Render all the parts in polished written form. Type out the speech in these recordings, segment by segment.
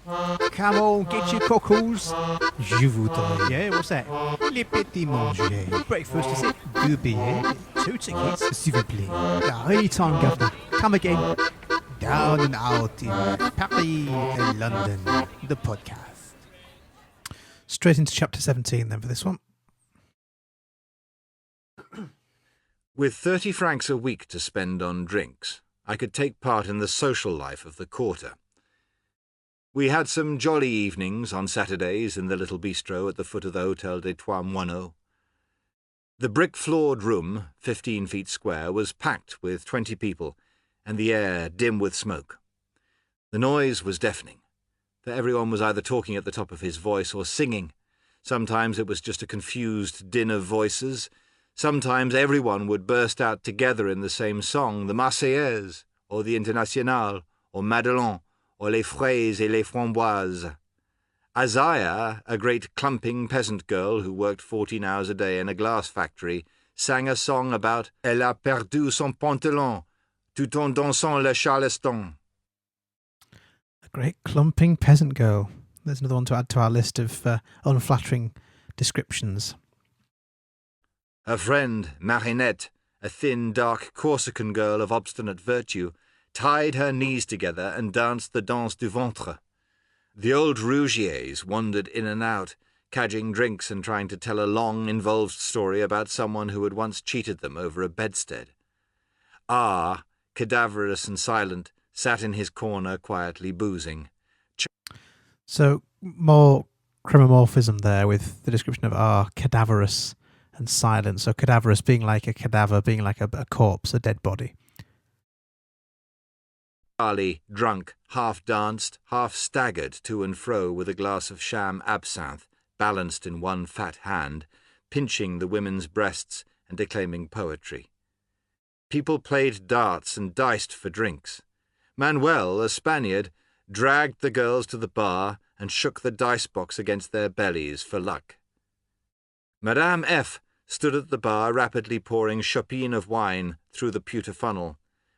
Come on, get your cockles. Je voudrais. Yeah, what's that? Les petits manger. Breakfast, is it? Deux billets. Two tickets, s'il vous plaît. Anytime, governor. Come again. Down and out in Paris and London. The podcast. Straight into chapter 17 then for this one. With 30 francs a week to spend on drinks, I could take part in the social life of the quarter. We had some jolly evenings on Saturdays in the little bistro at the foot of the Hôtel des Trois Moineaux. The brick-floored room, 15 feet square, was packed with 20 people, and the air dim with smoke. The noise was deafening, for everyone was either talking at the top of his voice or singing. Sometimes it was just a confused din of voices. Sometimes everyone would burst out together in the same song, the Marseillaise, or the Internationale, or Madelon, or les fraises et les framboises. Isaiah, a great clumping peasant girl who worked 14 hours a day in a glass factory, sang a song about Elle a perdu son pantalon, tout en dansant le charleston. A great clumping peasant girl. There's another one to add to our list of unflattering descriptions. Her friend, Marinette, a thin, dark Corsican girl of obstinate virtue, tied her knees together and danced the danse du ventre. The old Rougiers wandered in and out, cadging drinks and trying to tell a long, involved story about someone who had once cheated them over a bedstead. R, cadaverous and silent, sat in his corner quietly boozing. So more chromomorphism there with the description of R, cadaverous and silent. So cadaverous being like a cadaver, being like a corpse, a dead body. Charlie, drunk, half danced, half staggered to and fro with a glass of sham absinthe balanced in one fat hand, pinching the women's breasts and declaiming poetry. People played darts and diced for drinks. Manuel, a Spaniard, dragged the girls to the bar and shook the dice box against their bellies for luck. Madame F. stood at the bar rapidly pouring chopine of wine through the pewter funnel,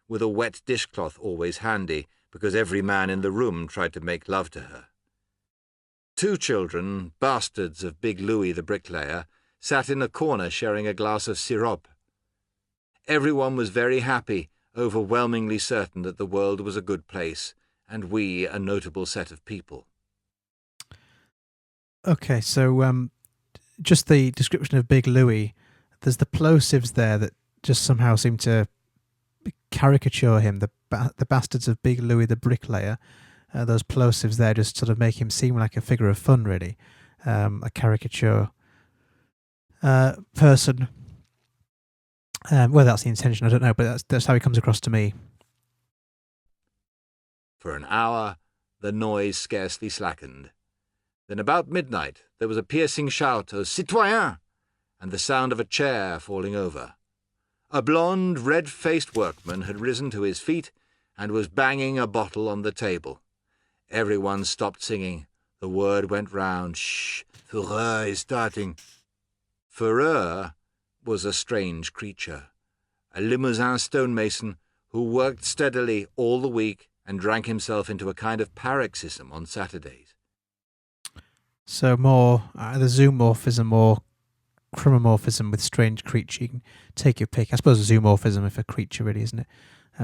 with a wet dishcloth always handy, because every man in the room tried to make love to her. Two children, bastards of Big Louis the bricklayer, sat in a corner sharing a glass of sirop. Everyone was very happy, overwhelmingly certain that the world was a good place, and we a notable set of people. Okay, so just the description of Big Louis, there's the plosives there that just somehow seem to caricature him, the bastards of Big Louis the bricklayer. Those plosives there just sort of make him seem like a figure of fun, really. A caricature person. Well, that's the intention, I don't know, but that's how he comes across to me. For an hour, the noise scarcely slackened. Then about midnight there was a piercing shout of "Citoyen!" and the sound of a chair falling over. A blond, red-faced workman had risen to his feet and was banging a bottle on the table. Everyone stopped singing. The word went round, "Shh, Fureur is starting." Fureur was a strange creature, a Limousin stonemason who worked steadily all the week and drank himself into a kind of paroxysm on Saturdays. So more either zoomorphism or chromomorphism with strange creature. You can take your pick. I suppose zoomorphism if a creature really, isn't it?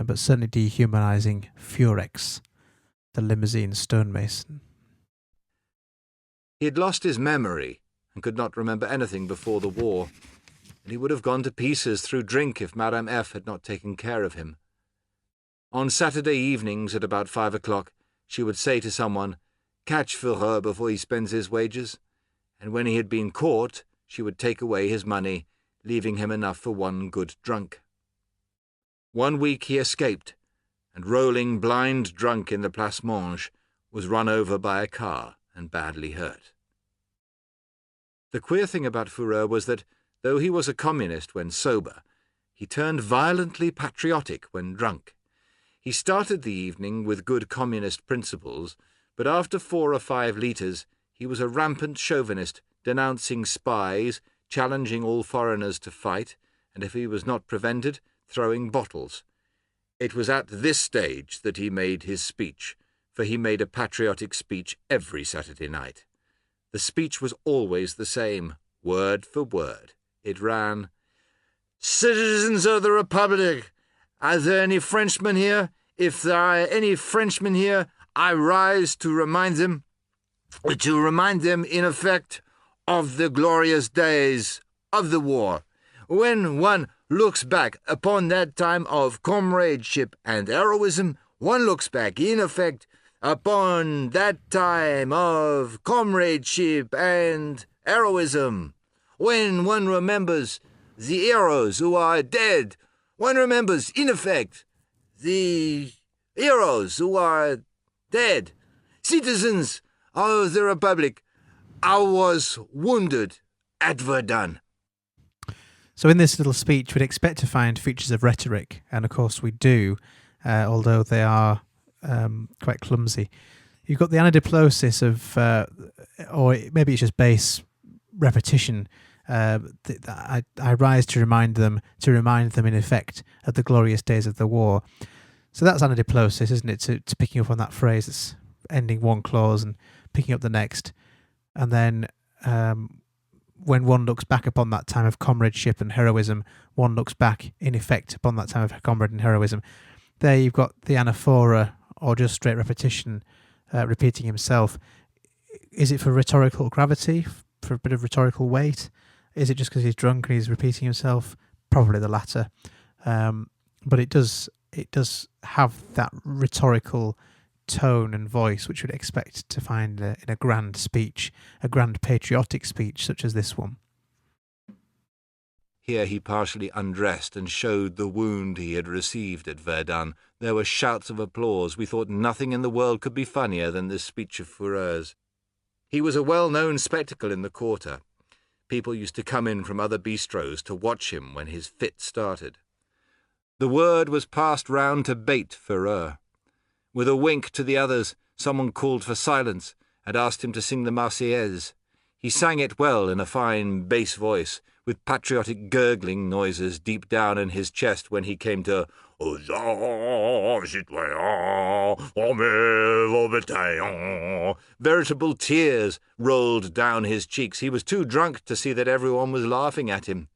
But certainly dehumanizing Furex, the limousine stonemason. He had lost his memory and could not remember anything before the war, and he would have gone to pieces through drink if Madame F. had not taken care of him. On Saturday evenings at about 5 o'clock, she would say to someone, "Catch Fureur before he spends his wages," and when he had been caught, she would take away his money, leaving him enough for one good drunk. One week he escaped, and rolling blind drunk in the Place Monge, was run over by a car and badly hurt. The queer thing about Fureur was that, though he was a communist when sober, he turned violently patriotic when drunk. He started the evening with good communist principles, but after 4 or 5 litres he was a rampant chauvinist, denouncing spies, challenging all foreigners to fight, and if he was not prevented, throwing bottles. It was at this stage that he made his speech, for he made a patriotic speech every Saturday night. The speech was always the same, word for word. It ran, "Citizens of the Republic, are there any Frenchmen here? If there are any Frenchmen here, I rise to remind them, in effect, of the glorious days of the war. When one looks back upon that time of comradeship and heroism, one looks back, in effect, upon that time of comradeship and heroism. When one remembers the heroes who are dead, one remembers, in effect, the heroes who are dead. Citizens of the Republic, I was wounded at Verdun." So in this little speech, we'd expect to find features of rhetoric, and of course we do, although they are quite clumsy. You've got the anadiplosis of, or maybe it's just base repetition. I rise to remind them in effect of the glorious days of the war. So that's anadiplosis, isn't it? To picking up on that phrase, it's ending one clause and picking up the next, and then when one looks back upon that time of comradeship and heroism, one looks back in effect upon that time of comrade and heroism. There you've got the anaphora, or just straight repetition, repeating himself. Is it for rhetorical gravity, for a bit of rhetorical weight? Is it just because he's drunk and he's repeating himself? Probably the latter. But it does have that rhetorical tone and voice which we'd expect to find in a grand speech, a grand patriotic speech such as this one. Here he partially undressed and showed the wound he had received at Verdun. There were shouts of applause. We thought nothing in the world could be funnier than this speech of Fourier's. He was a well-known spectacle in the quarter. People used to come in from other bistros to watch him when his fit started. The word was passed round to bait Fourier. With a wink to the others, someone called for silence and asked him to sing the Marseillaise. He sang it well in a fine bass voice, with patriotic gurgling noises deep down in his chest when he came to "Aux citoyens, armez vos bataillons." Veritable tears rolled down his cheeks. He was too drunk to see that everyone was laughing at him.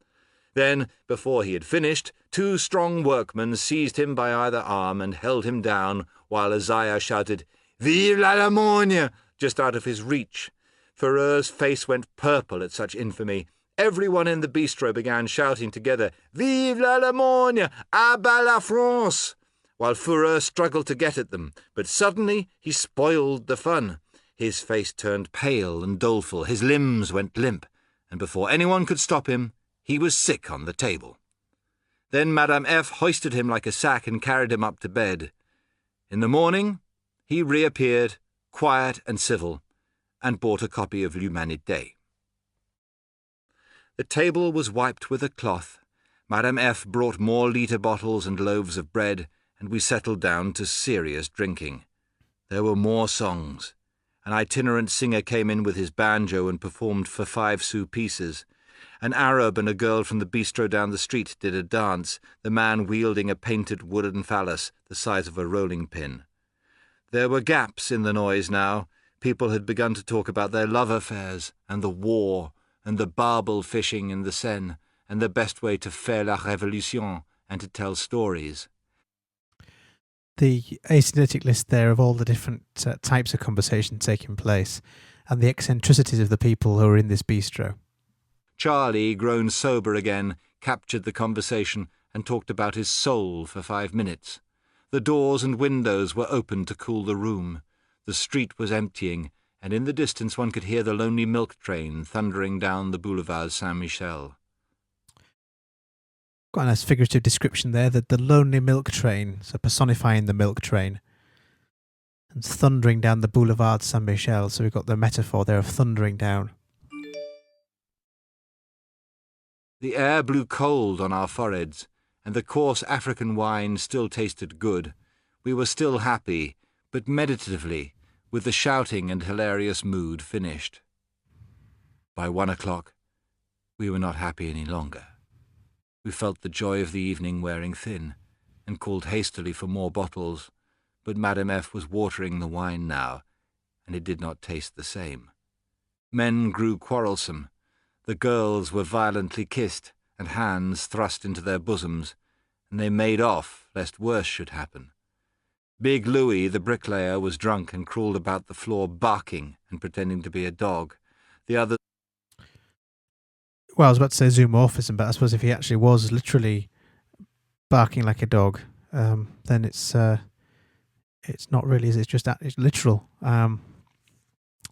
Then, before he had finished, two strong workmen seized him by either arm and held him down, while Isaiah shouted, "Vive l'Allemagne!" just out of his reach. Fourier's face went purple at such infamy. Everyone in the bistro began shouting together, "Vive l'Allemagne! À bas la France!" while Fourier struggled to get at them, but suddenly he spoiled the fun. His face turned pale and doleful, his limbs went limp, and before anyone could stop him, he was sick on the table. Then Madame F. hoisted him like a sack and carried him up to bed. In the morning, he reappeared, quiet and civil, and bought a copy of L'Humanité. The table was wiped with a cloth. Madame F. brought more liter bottles and loaves of bread, and we settled down to serious drinking. There were more songs. An itinerant singer came in with his banjo and performed for 5-sou pieces. An Arab and a girl from the bistro down the street did a dance, the man wielding a painted wooden phallus the size of a rolling pin. There were gaps in the noise now. People had begun to talk about their love affairs and the war and the barbel fishing in the Seine and the best way to faire la révolution and to tell stories. The asymptotic list there of all the different types of conversation taking place and the eccentricities of the people who are in this bistro. Charlie, grown sober again, captured the conversation and talked about his soul for 5 minutes. The doors and windows were open to cool the room. The street was emptying, and in the distance one could hear the lonely milk train thundering down the boulevard Saint-Michel. Quite a nice figurative description there, that the lonely milk train, so personifying the milk train, and thundering down the boulevard Saint-Michel, so we've got the metaphor there of thundering down. The air blew cold on our foreheads, and the coarse African wine still tasted good. We were still happy, but meditatively, with the shouting and hilarious mood finished. By 1 o'clock, we were not happy any longer. We felt the joy of the evening wearing thin, and called hastily for more bottles, but Madame F. was watering the wine now, and it did not taste the same. Men grew quarrelsome. The girls were violently kissed, and hands thrust into their bosoms, and they made off, lest worse should happen. Big Louis, the bricklayer, was drunk and crawled about the floor barking and pretending to be a dog. The other... Well, I was about to say zoomorphism, but I suppose if he actually was literally barking like a dog, then it's not really, is it? It's literal.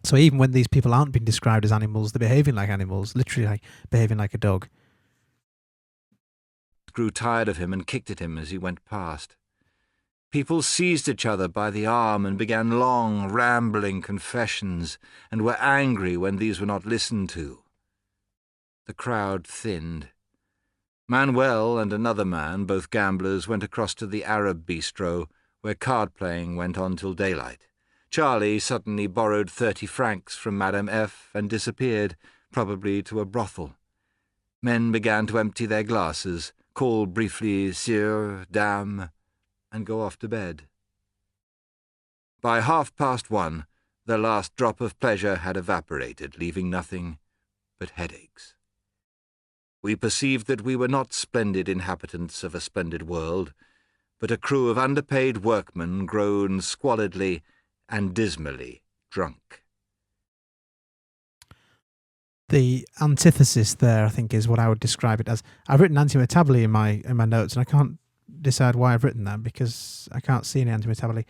So even when these people aren't being described as animals, they're behaving like animals, literally like behaving like a dog. Grew tired of him and kicked at him as he went past. People seized each other by the arm and began long, rambling confessions, and were angry when these were not listened to. The crowd thinned. Manuel and another man, both gamblers, went across to the Arab bistro, where card-playing went on till daylight. Charlie suddenly borrowed 30 francs from Madame F. and disappeared, probably to a brothel. Men began to empty their glasses, call briefly Sir, Dame, and go off to bed. By 1:30, the last drop of pleasure had evaporated, leaving nothing but headaches. We perceived that we were not splendid inhabitants of a splendid world, but a crew of underpaid workmen grown squalidly and dismally drunk. The antithesis there, I think, is what I would describe it as. I've written antimetabole in my notes, and I can't decide why I've written that because I can't see any antimetabole.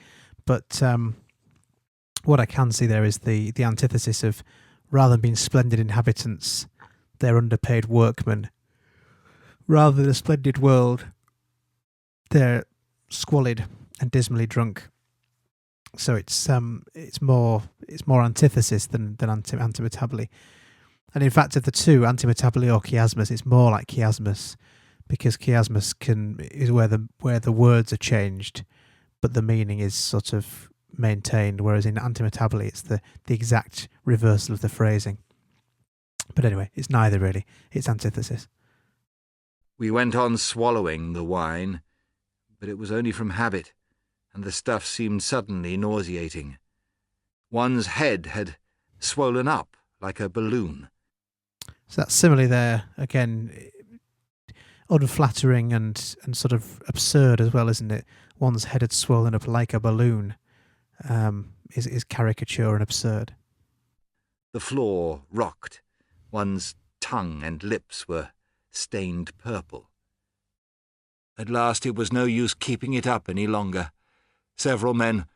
But what I can see there is the antithesis of, rather than being splendid inhabitants, they're underpaid workmen. Rather than a splendid world, they're squalid and dismally drunk. So it's more antithesis than antimetabole. And in fact, of the two, antimetabole or chiasmus, it's more like chiasmus, because chiasmus is where the words are changed, but the meaning is sort of maintained, whereas in antimetabole it's the exact reversal of the phrasing. But anyway, it's neither really, it's antithesis. We went on swallowing the wine, but it was only from habit, and the stuff seemed suddenly nauseating. One's head had swollen up like a balloon. So that's similarly there, again, unflattering and sort of absurd as well, isn't it? One's head had swollen up like a balloon is caricature and absurd. The floor rocked. One's tongue and lips were stained purple. At last it was no use keeping it up any longer. Several men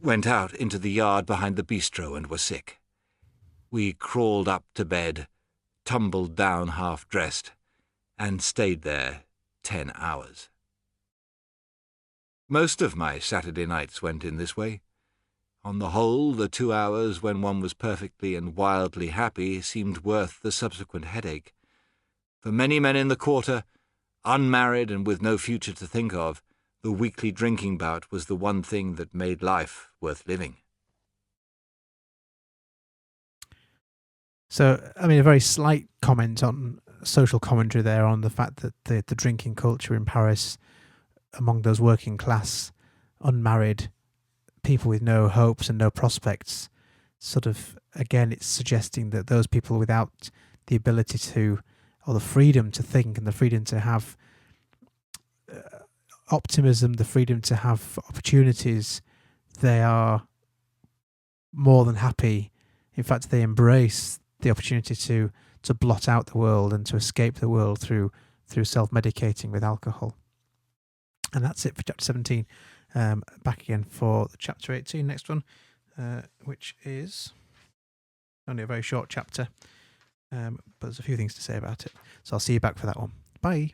went out into the yard behind the bistro and were sick. We crawled up to bed, tumbled down half-dressed, and stayed there 10 hours. Most of my Saturday nights went in this way. On the whole, the 2 hours when one was perfectly and wildly happy seemed worth the subsequent headache. For many men in the quarter, unmarried and with no future to think of, the weekly drinking bout was the one thing that made life worth living. So, I mean, a very slight comment on social commentary there on the fact that the drinking culture in Paris among those working class, unmarried people with no hopes and no prospects, sort of, again, it's suggesting that those people without the ability to, or the freedom to think and the freedom to have optimism, the freedom to have opportunities, they are more than happy. In fact, they embrace the opportunity to blot out the world and to escape the world through self-medicating with alcohol. And that's it for chapter 17. Back again for chapter 18, next one, which is only a very short chapter, but there's a few things to say about it. So I'll see you back for that one. Bye.